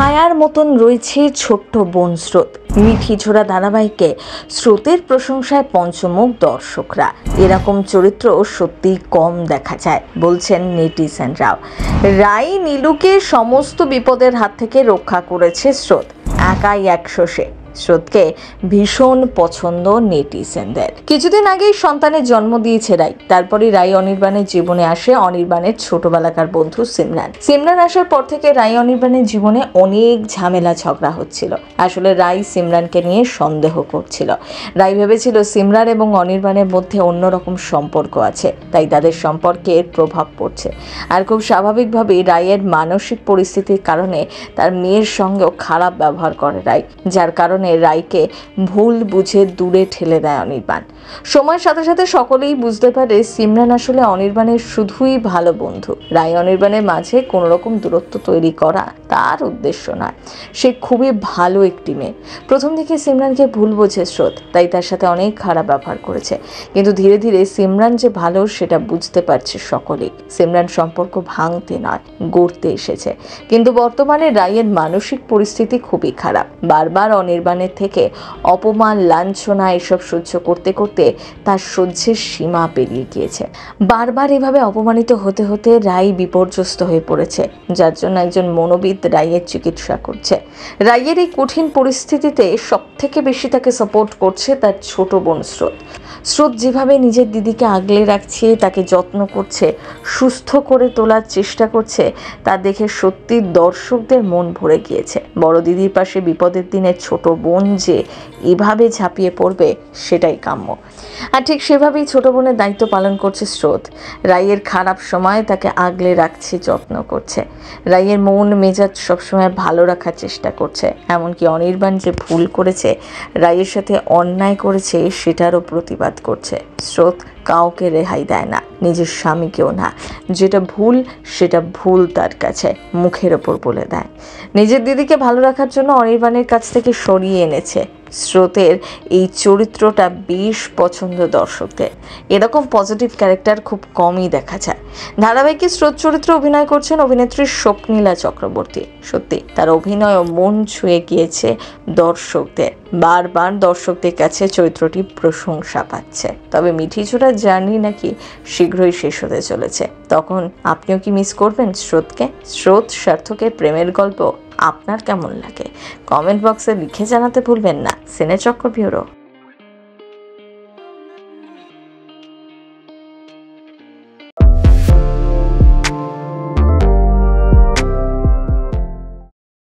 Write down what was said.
ছায়ার মতন রয়েছে ছোট্ট বোন স্রোত। মিঠি ছোড়া ধারাবাহিকে স্রোতের প্রশংসায় পঞ্চমুখ দর্শকরা। এরকম চরিত্র সত্যি কম দেখা যায় বলছেন নেটিজেনরাও। রাই নীলুকে সমস্ত বিপদের হাত থেকে রক্ষা করেছে স্রোত, একাই 100 স্রোতকে ভীষণ পছন্দ নেটিজেনদের। কিছুদিন আগেই সন্তানের জন্ম দিয়েছে রাই। তারপরই রাই অনির্বাণের জীবনে আসে অনির্বাণের ছোটবেলাকার বন্ধু সিমরান আসার পর থেকে রাই অনির্বাণের জীবনে অনেক ঝামেলা ঝগড়া হচ্ছিল। আসলে রাই সিমরানকে নিয়ে সন্দেহ করছিল। রাই ভেবেছিল সিমরান এবং অনির্বাণের মধ্যে অন্যরকম সম্পর্ক আছে, তাই তাদের সম্পর্কের প্রভাব পড়ছে। আর খুব স্বাভাবিকভাবেই রাইয়ের মানসিক পরিস্থিতির কারণে তার মেয়ের সঙ্গেও খারাপ ব্যবহার করে রাই, যার কারণে রাইকে ভুল বুঝে দূরে ঠেলে দেয় অনির্বাণ। সময়ের সাথে সাথে সকলেই বুঝতে পারে সিমরান আসলে অনির্বাণের শুধুই ভালো বন্ধু। রাই অনির্বাণের মাঝে কোনো রকম দূরত্ব তৈরি করা তার উদ্দেশ্য নয়। সে খুবই ভালো একটি মেয়ে। প্রথম দিকে সিমরানকে ভুল বোঝে স্রোত, তাই তার সাথে অনেক খারাপ ব্যবহার করেছে। কিন্তু ধীরে ধীরে সিমরান যে ভালো সেটা বুঝতে পারছে সকলেই। সিমরান সম্পর্ক ভাঙতে নয়, গড়তে এসেছে। কিন্তু বর্তমানে রাইয়ের মানসিক পরিস্থিতি খুবই খারাপ। বারবার অনির্বাণের থেকে অপমান, লাঞ্ছনা এসব সহ্য করতে করতে তার সহ্যের সীমা পেরিয়ে গিয়েছে। বারবার এভাবে অপমানিত হতে হতে রাই বিপর্যস্ত হয়ে পড়েছে, যার জন্য একজন মনোবিদ রাইয়ের চিকিৎসা করছে। রাইয়ের এই কঠিন পরিস্থিতিতে সব থেকে বেশি তাকে সাপোর্ট করছে তার ছোট বোন স্রোত যেভাবে নিজের দিদিকে আগলে রাখছে, তাকে যত্ন করছে, সুস্থ করে তোলার চেষ্টা করছে, তা দেখে সত্যি দর্শকদের মন ভরে গিয়েছে। বড় দিদির পাশে বিপদের দিনে ছোট বোন যে এভাবে ঝাঁপিয়ে পড়বে সেটাই কাম্য। আর ঠিক সেভাবেই ছোট বোনের দায়িত্ব পালন করছে স্রোত। রাইয়ের খারাপ সময় তাকে আগলে রাখছে, যত্ন করছে। রাইয়ের মন মেজাজ সবসময় ভালো রাখার চেষ্টা করছে। এমনকি অনির্বাণ যে ভুল করেছে, রাইয়ের সাথে অন্যায় করেছে, সেটারও প্রতিবাদ করছে। স্রোত কাউকে রেহাই দেয় না, নিজের স্বামীকেও না। যেটা ভুল সেটা ভুল তার কাছে মুখের ওপর বলে দেয়। নিজের দিদিকে ভালো রাখার জন্য অনির্বাণের কাছ থেকে সরিয়ে এনেছে। স্রোতের এই চরিত্রটা বেশ পছন্দ দর্শকদের। এরকম পজিটিভ ক্যারেক্টার খুব কমই দেখা যায়। ধারাবাহিকে স্রোত চরিত্রে অভিনয় করছেন অভিনেত্রী স্বপ্নীলা চক্রবর্তী। সত্যি তার অভিনয় মন ছুঁয়ে গিয়েছে দর্শকদের। বারবার দর্শকদের কাছে চরিত্রটি প্রশংসা পাচ্ছে। তবে মিঠি ছোড়ার জার্নি নাকি শীঘ্রই শেষ হতে চলেছে। তখন আপনিও কি মিস করবেন স্রোতকে? স্রোত সার্থকের প্রেমের গল্প আপনার কেমন লাগে? কমেন্ট বক্সে লিখে জানাতে ভুলবেন না। সিনেচক্র ব্যুরো।